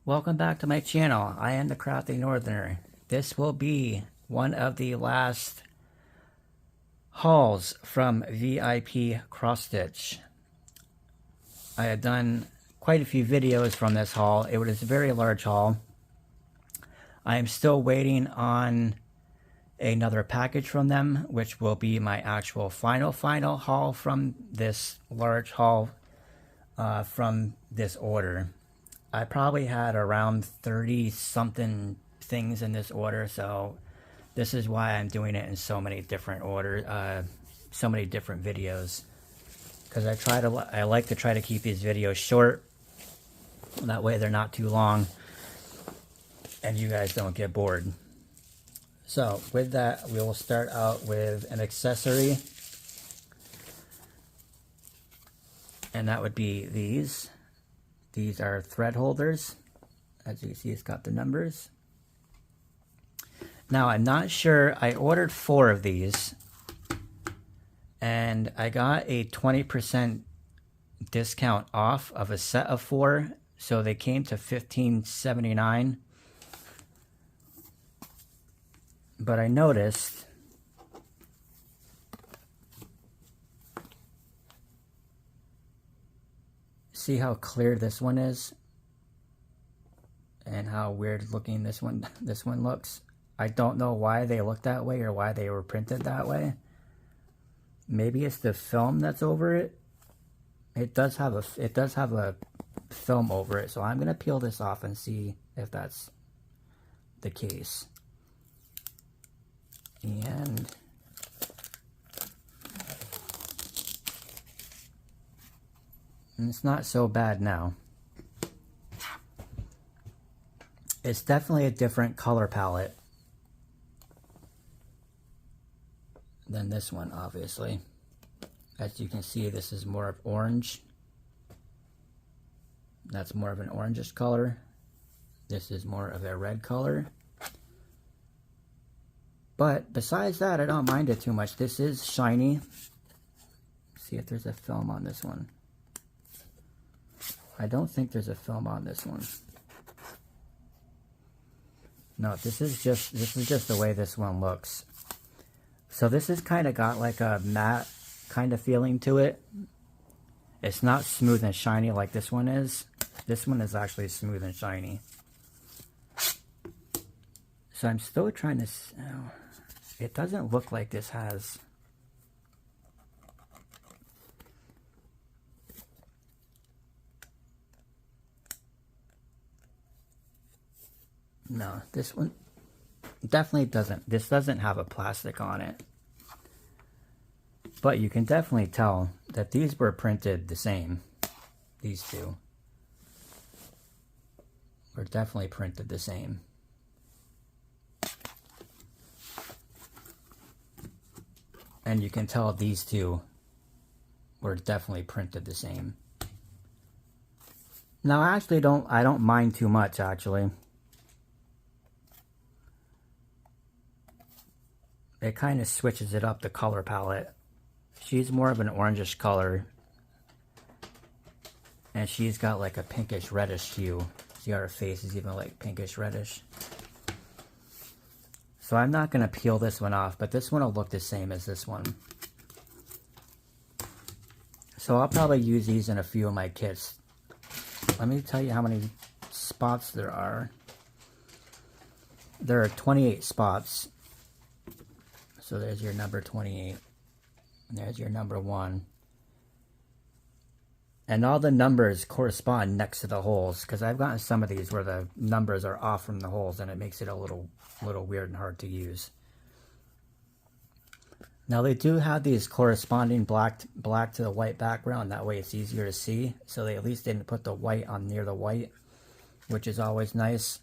Welcome back to my channel. I am the Crafty Northerner. This will be one of the last hauls from VIP Cross Stitch. I had done quite a few videos from this haul. It was a very large haul. I am still waiting on another package from them, which will be my actual final haul from this large haul from this order. I probably had around 30 something things in this order, so this is why I'm doing it in so many different so many different videos, because I like to try to keep these videos short, that way they're not too long and you guys don't get bored. So with that, we will start out with an accessory, and that would be these. These are thread holders. As you can see, it's got the numbers. Now, I'm not sure. I ordered 4 of these, and I got a 20% discount off of a set of 4, so they came to $15.79. But I noticed see how clear this one is and how weird looking this one looks. I don't know why they look that way or why they were printed that way. Maybe it's the film that's over it. It does have a film over it, so I'm gonna peel this off and see if that's the case. And it's not so bad now. It's definitely a different color palette than this one, obviously. As you can see, this is more of orange. That's more of an orangish color. This is more of a red color. But besides that, I don't mind it too much. This is shiny. See if there's a film on this one. I don't think there's a film on this one. No, this is just the way this one looks. So this has kind of got like a matte kind of feeling to it. It's not smooth and shiny like this one is. This one is actually smooth and shiny. So I'm still trying to... it doesn't look like this has... No, this one definitely doesn't. This doesn't have a plastic on it. But you can definitely tell that these were printed the same. These two were definitely printed the same. And you can tell these two were definitely printed the same. Now, I actually don't mind too much, actually. It kind of switches it up, the color palette. She's more of an orangish color, and she's got like a pinkish reddish hue. See how her face is even like pinkish reddish. So I'm not going to peel this one off, but this one will look the same as this one. So I'll probably use these in a few of my kits. Let me tell you how many spots there are. There are 28 spots. So there's your number 28. And there's your number 1. And all the numbers correspond next to the holes, because I've gotten some of these where the numbers are off from the holes and it makes it a little weird and hard to use. Now they do have these corresponding black to the white background, that way it's easier to see. So they at least didn't put the white on near the white, which is always nice.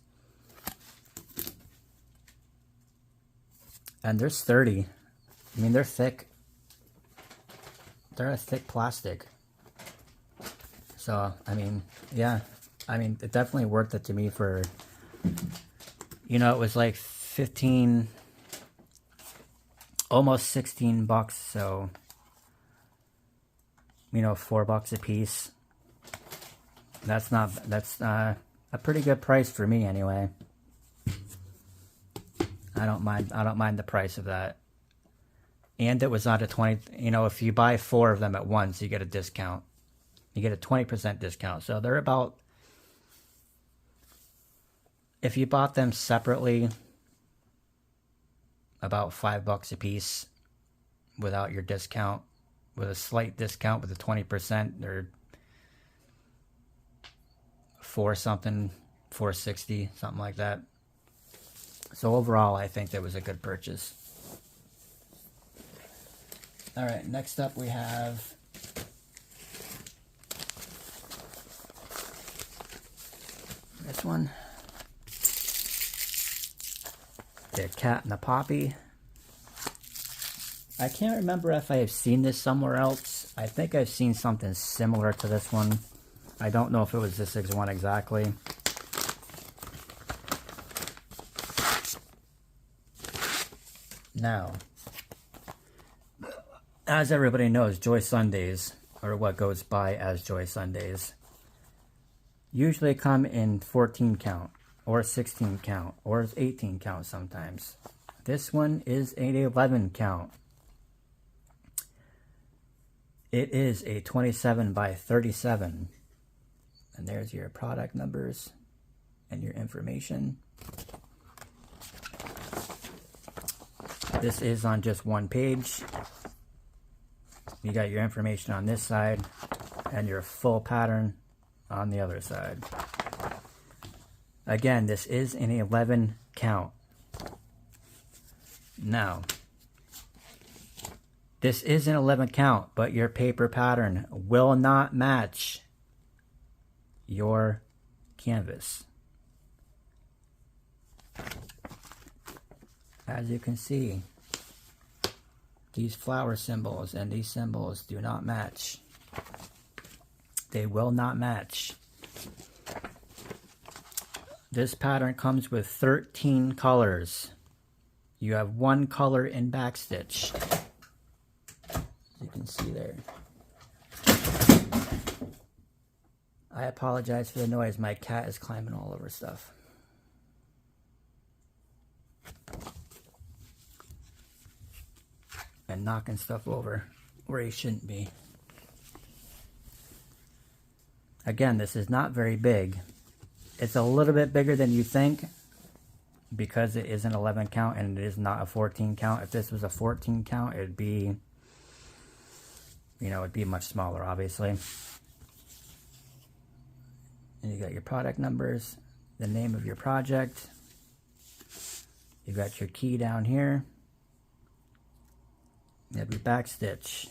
And there's 30. I mean, they're thick. They're a thick plastic. So, I mean, yeah. I mean, it definitely worth it to me for, you know, it was like 15, almost 16 bucks. So, you know, $4 a piece. That's a pretty good price for me anyway. I don't mind the price of that. And it was not a 20, you know, if you buy 4 of them at once, you get a discount. You get a 20% discount. So they're about, if you bought them separately, about $5 a piece without your discount. With a slight discount with a 20%, they're $4 something, $4.60, something like that. So overall, I think that was a good purchase. All right, next up we have this one. The Cat and the Poppy. I can't remember if I have seen this somewhere else. I think I've seen something similar to this one. I don't know if it was this one exactly. Now, as everybody knows, Joy Sundays, or what goes by as Joy Sundays, usually come in 14 count, or 16 count, or 18 count sometimes. This one is an 11 count. It is a 27 by 37. And there's your product numbers and your information. This is on just one page. You got your information on this side and your full pattern on the other side. Again, this is an 11 count. Now, this is an 11 count, but your paper pattern will not match your canvas. As you can see, these flower symbols and these symbols do not match. They will not match. This pattern comes with 13 colors. You have 1 color in backstitch. You can see there. I apologize for the noise. My cat is climbing all over stuff. And knocking stuff over where he shouldn't be. Again, this is not very big. It's a little bit bigger than you think because it is an 11 count and it is not a 14 count. If this was a 14 count, it'd be, you know, it'd be much smaller, obviously. And you got your product numbers, the name of your project. You got your key down here. You have your back stitch.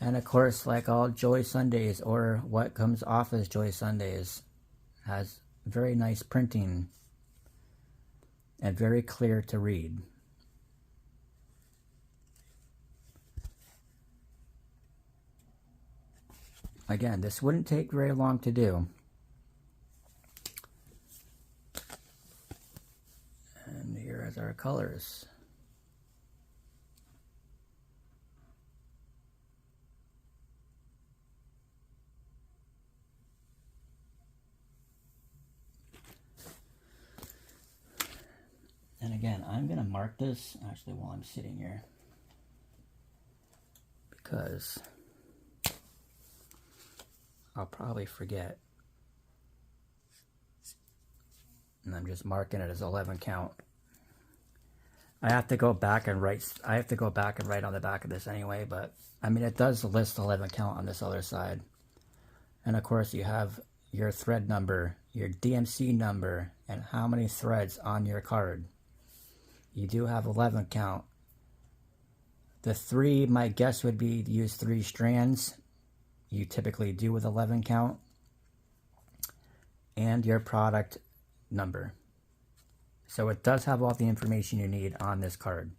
And of course, like all Joy Sundays, or what comes off as Joy Sundays, has very nice printing and very clear to read. Again, this wouldn't take very long to do. And here is our colors. And again, I'm going to mark this actually while I'm sitting here, because I'll probably forget. And I'm just marking it as 11 count. I have to go back and write. I have to go back and write on the back of this anyway, but I mean, it does list 11 count on this other side. And of course, you have your thread number, your DMC number, and how many threads on your card. You do have 11 count. The 3, my guess would be to use 3 strands. You typically do with 11 count. And your product number. So it does have all the information you need on this card.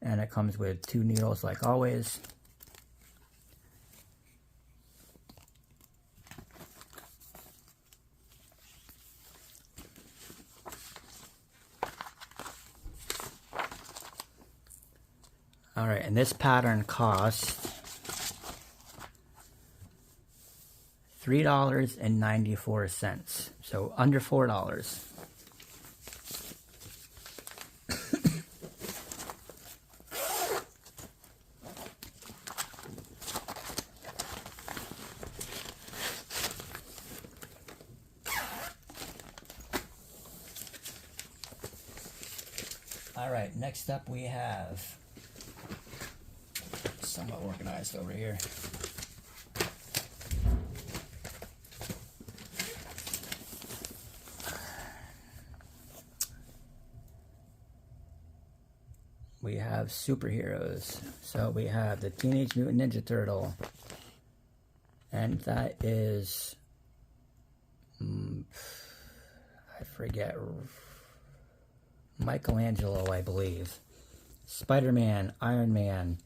And it comes with 2 needles like always. Alright, and this pattern costs $3.94. So under $4. All right, next up we have, somewhat organized over here. We have superheroes. So we have the Teenage Mutant Ninja Turtle. And that is, I forget, Michelangelo, I believe. Spider-Man, Iron Man,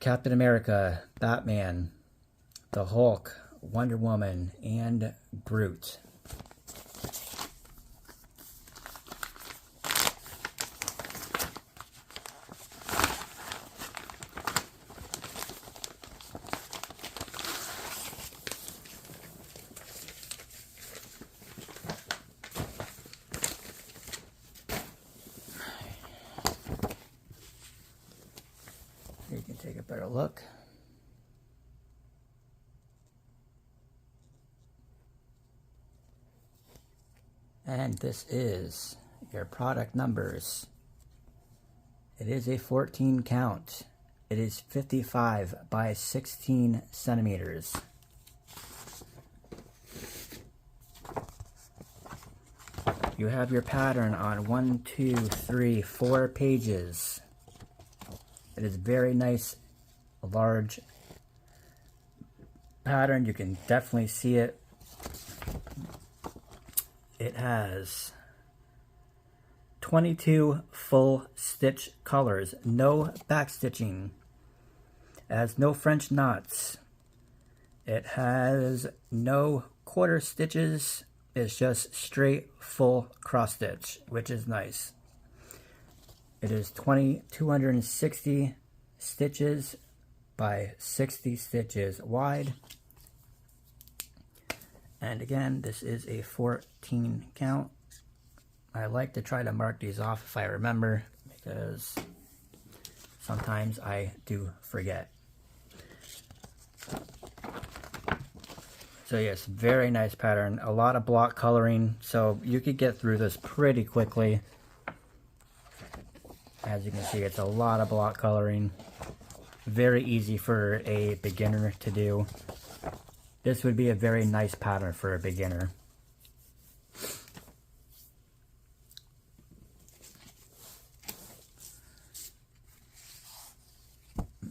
Captain America, Batman, the Hulk, Wonder Woman, and Groot. You can take a better look. And this is your product numbers. It is a 14 count. It is 55 by 16 centimeters. You have your pattern on 1, 2, 3, 4 pages. It is very nice, large pattern. You can definitely see it. It has 22 full stitch colors, no back stitching. It has no French knots. It has no quarter stitches. It's just straight full cross stitch, which is nice. It is 260 stitches by 60 stitches wide. And again, this is a 14 count. I like to try to mark these off if I remember, because sometimes I do forget. So yes, very nice pattern. A lot of block coloring, so you could get through this pretty quickly. As you can see, it's a lot of block coloring. Very easy for a beginner to do. This would be a very nice pattern for a beginner.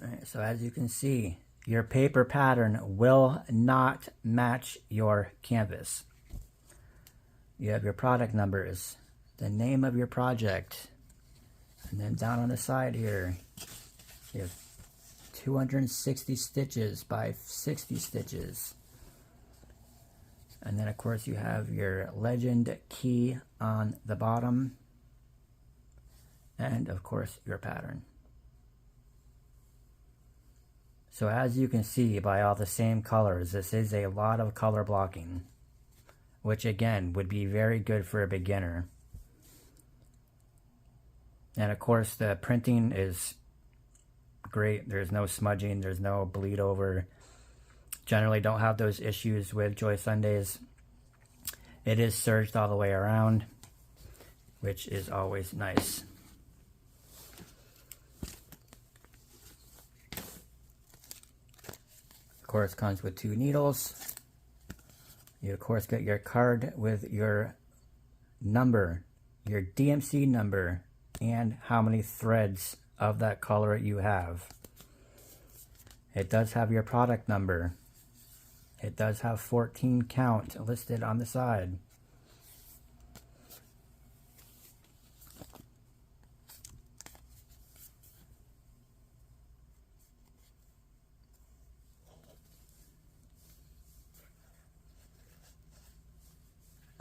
Alright, so as you can see, your paper pattern will not match your canvas. You have your product numbers, the name of your project, and then down on the side here, you have 260 stitches by 60 stitches. And then of course you have your legend key on the bottom. And of course your pattern. So as you can see by all the same colors, this is a lot of color blocking, which again would be very good for a beginner. And of course the printing is great. There's no smudging, there's no bleed over. Generally don't have those issues with Joy Sundays. It is serged all the way around, which is always nice. Of course, comes with 2 needles. You of course get your card with your number, your DMC number, and how many threads of that color you have. It does have your product number. It does have 14 count listed on the side.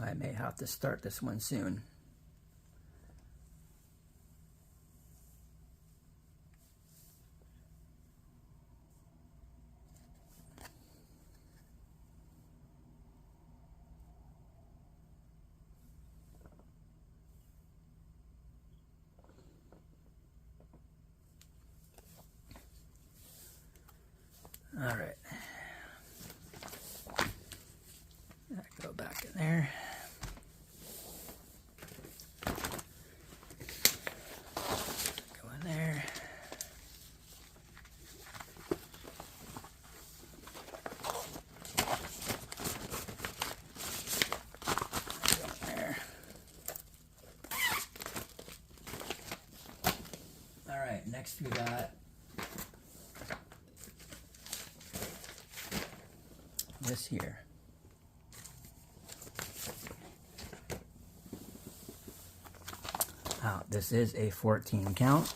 I may have to start this one soon. Next we got this here. Now, this is a 14 count.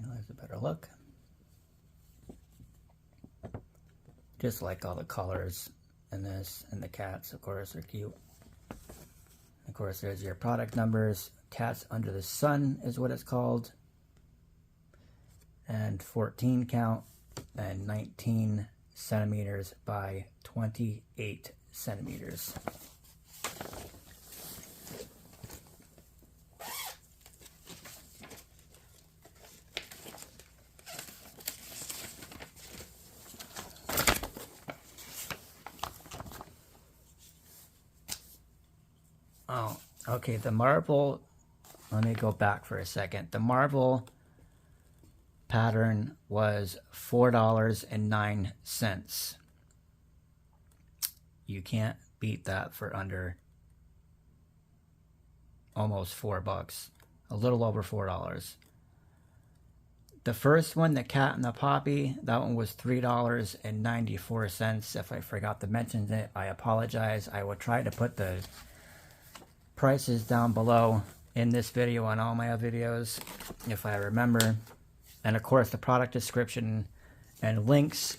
There's a better look. Just like all the colors in this, and the cats, of course, are cute. Of course, there's your product numbers. Cats Under the Sun is what it's called. And 14 count and 19 centimeters by 28 centimeters. Oh, okay, the marble, let me go back for a second. The marble pattern was $4.09. You can't beat that for under almost $4, a little over $4. The first one, the cat and the poppy, that one was $3.94. If I forgot to mention it, I apologize. I will try to put the prices down below in this video on all my other videos if I remember. And of course the product description and links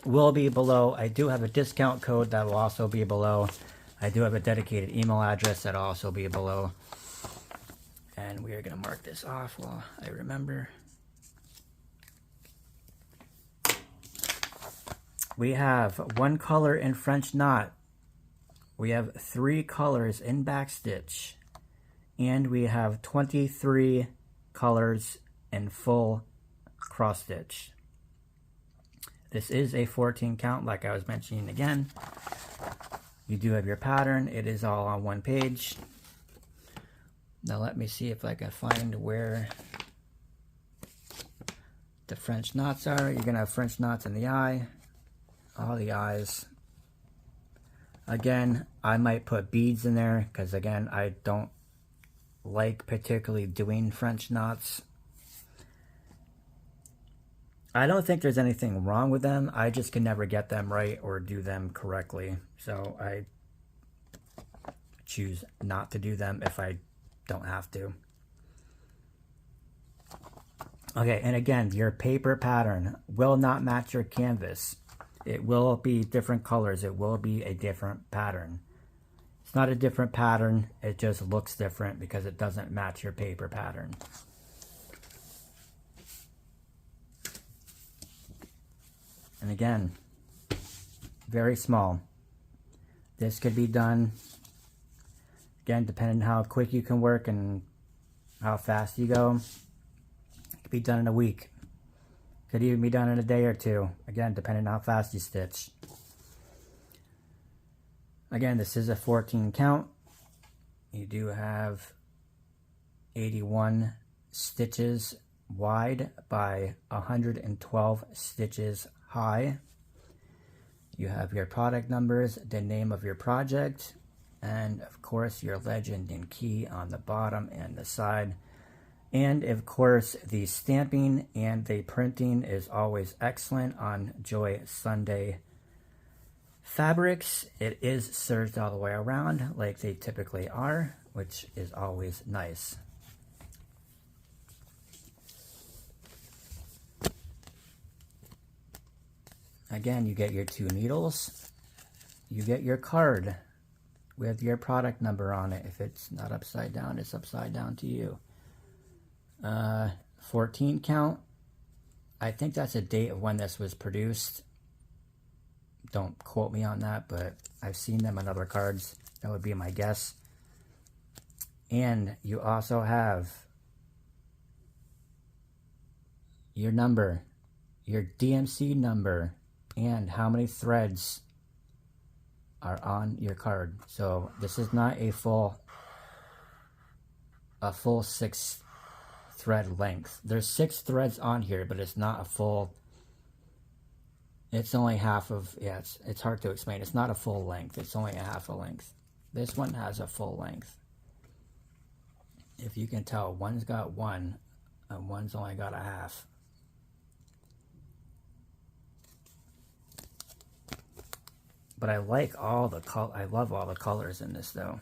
will be below. I do have a discount code that will also be below. I do have a dedicated email address that will also be below. And we are going to mark this off while I remember. We have one color in French knot. We have 3 colors in backstitch, and we have 23 colors in full cross stitch. This is a 14 count, like I was mentioning again. You do have your pattern. It is all on one page. Now let me see if I can find where the French knots are. You're going to have French knots in the eye, all the eyes. Again, I might put beads in there because, again, I don't like particularly doing French knots. I don't think there's anything wrong with them. I just can never get them right or do them correctly. So I choose not to do them if I don't have to. Okay, and again, your paper pattern will not match your canvas. It will be different colors. It will be a different pattern. It's not a different pattern. It just looks different because it doesn't match your paper pattern. And again, very small. This could be done, again, depending on how quick you can work and how fast you go. It could be done in a week. Could even be done in a day or two. Again, depending on how fast you stitch. Again, this is a 14 count. You do have 81 stitches wide by 112 stitches high. You have your product numbers, the name of your project, and of course your legend and key on the bottom and the side. And of course the stamping and the printing is always excellent on Joy Sunday fabrics. It is serged all the way around like they typically are, which is always nice. Again, you get your 2 needles. You get your card with your product number on it. If it's not upside down, it's upside down to you. 14 count. I think that's a date of when this was produced. Don't quote me on that, but I've seen them on other cards. That would be my guess. And you also have your number, your DMC number, and how many threads are on your card. So this is not a full a full 6 thread length. There's 6 threads on here, but it's not a full, it's only half of, yeah, it's hard to explain. It's not a full length, it's only a half a length. This one has a full length. If you can tell, one's got 1 and one's only got a half. But I like all the I love all the colors in this though.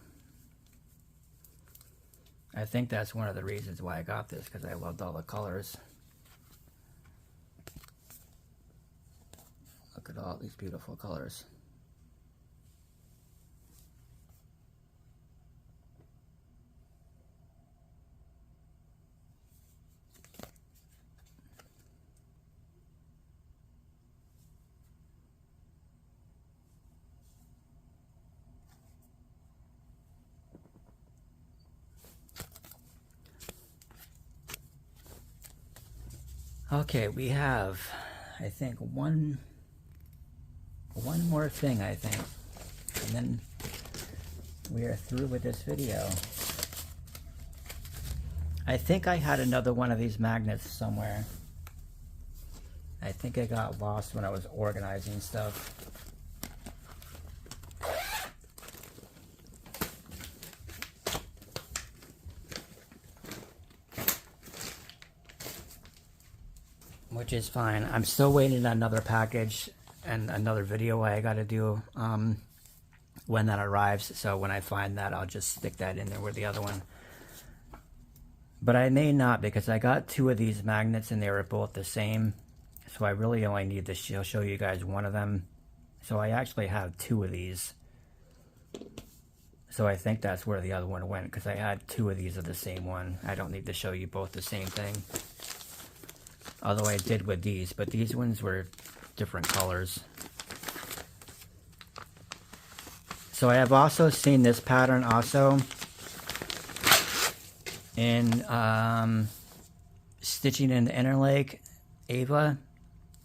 I think that's one of the reasons why I got this, because I loved all the colors. Look at all these beautiful colors. Okay, we have, I think, one more thing, I think, and then we are through with this video. I think I had another one of these magnets somewhere. I think I got lost when I was organizing stuff. Which is fine. I'm still waiting on another package and another video I got to do when that arrives. So when I find that, I'll just stick that in there with the other one. But I may not, because I got 2 of these magnets and they were both the same. So I really only need to show you guys one of them. So I actually have 2 of these. So I think that's where the other one went, because I had 2 of these of the same one. I don't need to show you both the same thing. Although I did with these, but these ones were different colors. So I have also seen this pattern also in Stitching in the Interlake, Ava.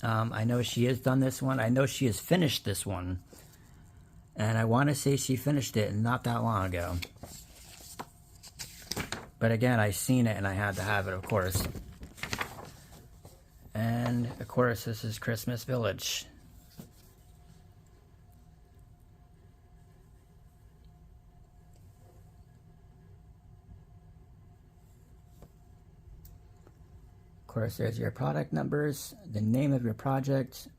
I know she has done this one. I know she has finished this one. And I want to say she finished it not that long ago. But again, I seen it and I had to have it, of course. And of course, this is Christmas Village. Of course, there's your product numbers, the name of your project.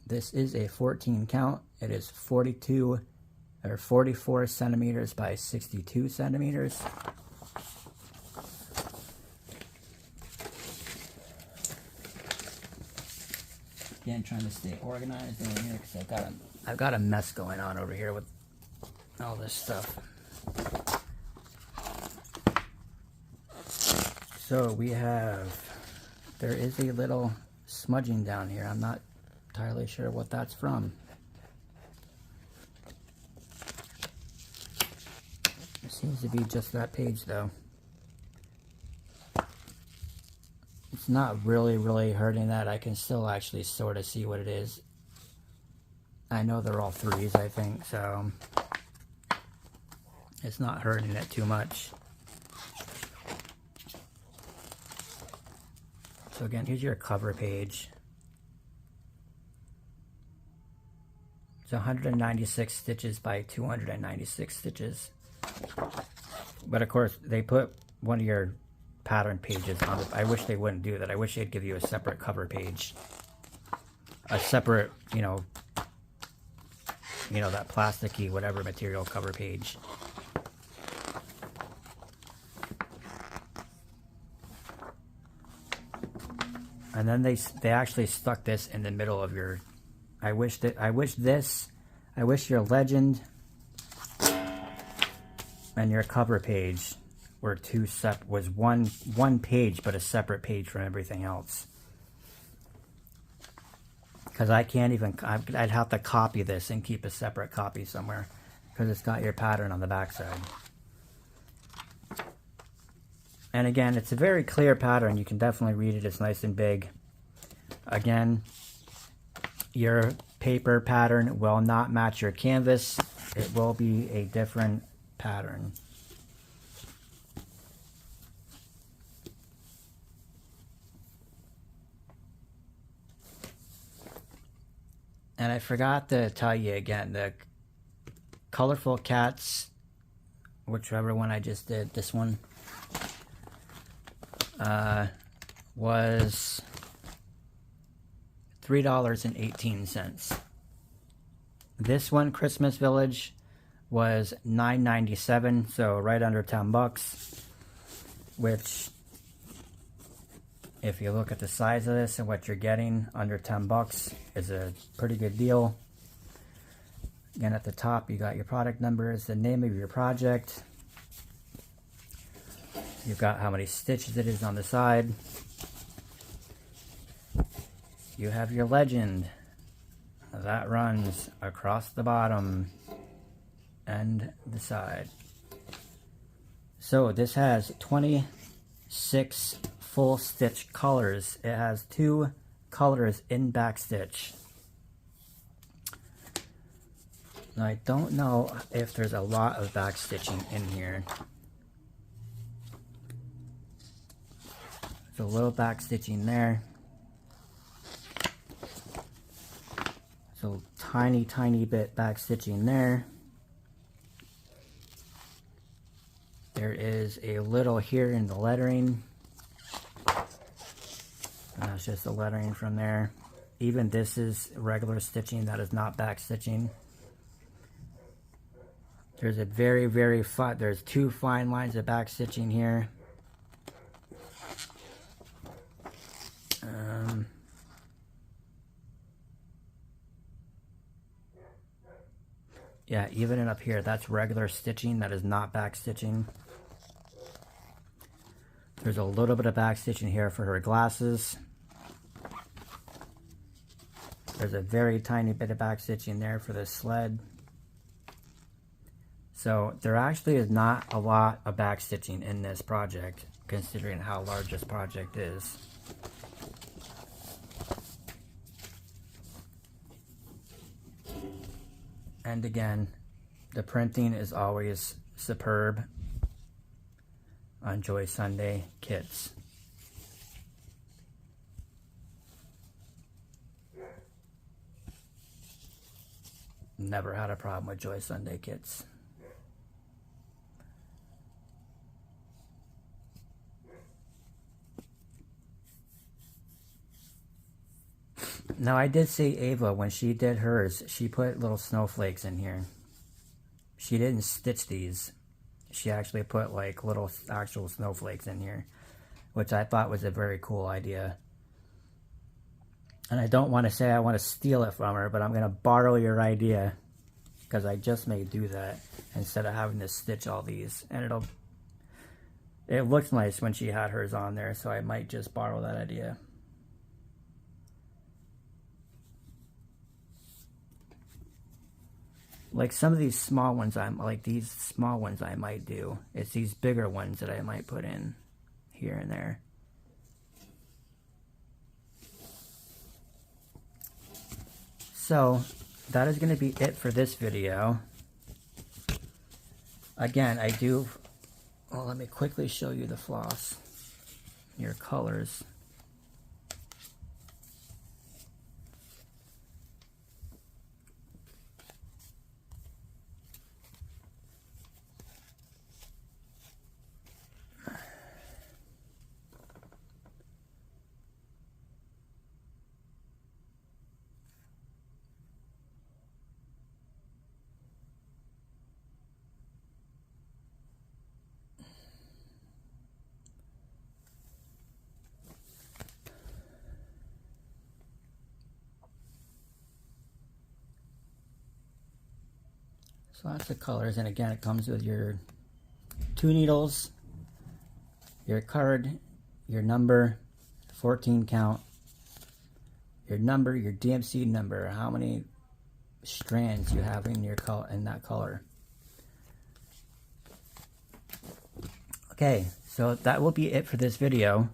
This is a 14 count. It is 42 or 44 centimeters by 62 centimeters. Again, trying to stay organized over here because I've got a mess going on over here with all this stuff. So we have, there is a little smudging down here. I'm not entirely sure what that's from. It seems to be just that page though. It's not really hurting that. I can still actually sort of see what it is. I know they're all 3s, I think, so it's not hurting it too much. So again, here's your cover page. It's 196 stitches by 296 stitches. But of course, they put one of your pattern pages on it. I wish they wouldn't do that. I wish they'd give you a separate cover page. A separate, you know, that plasticky, whatever material cover page. And then they actually stuck this in the middle of your, I wish your legend and your cover page were was one page, but a separate page from everything else. Because I can't even, I'd have to copy this and keep a separate copy somewhere, because it's got your pattern on the back side. And again, it's a very clear pattern. You can definitely read it. It's nice and big. Again, your paper pattern will not match your canvas. It will be a different pattern. And I forgot to tell you again, the Colorful Cats, whichever one I just did, this one, was $3.18. This one, Christmas Village, was $9.97, so right under 10 bucks, which, if you look at the size of this and what you're getting, under 10 bucks is a pretty good deal. Again, at the top, you got your product numbers, the name of your project. You've got how many stitches it is on the side. You have your legend that runs across the bottom and the side. So this has 26 full stitch colors. It has 2 colors in backstitch. Now I don't know if there's a lot of backstitching in here. There's a little backstitching there. So tiny bit backstitching there. There is a little here in the lettering. And that's just the lettering from there. Even this is regular stitching, that is not backstitching. There's a very fine, there's 2 fine lines of backstitching here. Yeah, even in up here, that's regular stitching, that is not back stitching. There's a little bit of back stitching here for her glasses. There's a very tiny bit of back stitching there for this sled. So there actually is not a lot of back stitching in this project, considering how large this project is. And again, the printing is always superb on Joy Sunday kits. Never had a problem with Joy Sunday kits. Now I did see Ava, when she did hers, she put little snowflakes in here. She didn't stitch these. She actually put like little actual snowflakes in here, which I thought was a very cool idea. And I don't want to say I want to steal it from her, but I'm going to borrow your idea, because I just may do that instead of having to stitch all these. And it looks nice when she had hers on there, so I might just borrow that idea. Like some of these small ones, I might do. It's these bigger ones that I might put in here and there. So that is going to be it for this video. Again, well, let me quickly show you the floss, your colors. So lots of colors, and again, it comes with your 2 needles, your card, your number, 14 count, your number, your DMC number, how many strands you have in your in that color. Okay, so that will be it for this video.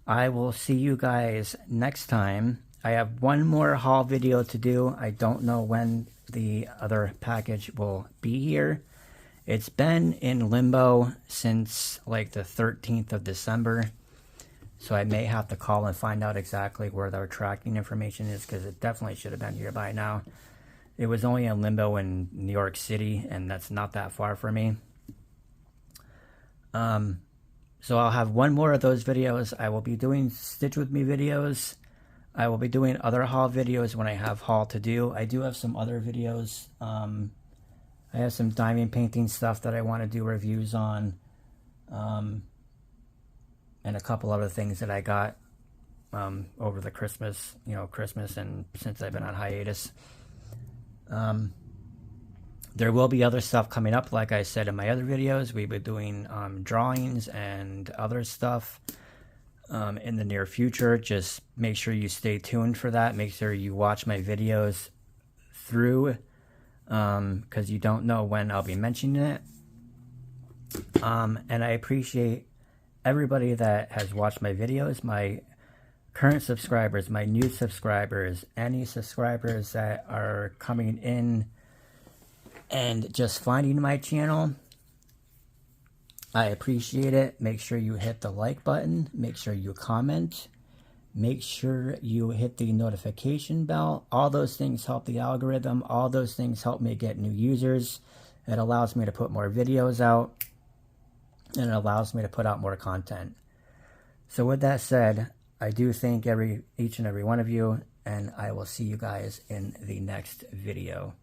I will see you guys next time. I have one more haul video to do. I don't know when the other package will be here. It's been in limbo since like the 13th of December. So I may have to call and find out exactly where their tracking information is, because it definitely should have been here by now. It was only in limbo in New York City, and that's not that far for me. So I'll have one more of those videos. I will be doing Stitch With Me videos. I will be doing other haul videos when I have haul to do. I do have some other videos. I have some diamond painting stuff that I want to do reviews on. And a couple other things that I got over the Christmas and since I've been on hiatus. There will be other stuff coming up, like I said in my other videos. We've been doing drawings and other stuff in the near future. Just make sure you stay tuned for that. Make sure you watch my videos through, because you don't know when I'll be mentioning it. And I appreciate everybody that has watched my videos, my current subscribers, my new subscribers, any subscribers that are coming in and just finding my channel. I appreciate it. Make sure you hit the like button. Make sure you comment. Make sure you hit the notification bell. All those things help the algorithm. All those things help me get new users. It allows me to put more videos out, and it allows me to put out more content. So with that said, I do thank each and every one of you, and I will see you guys in the next video.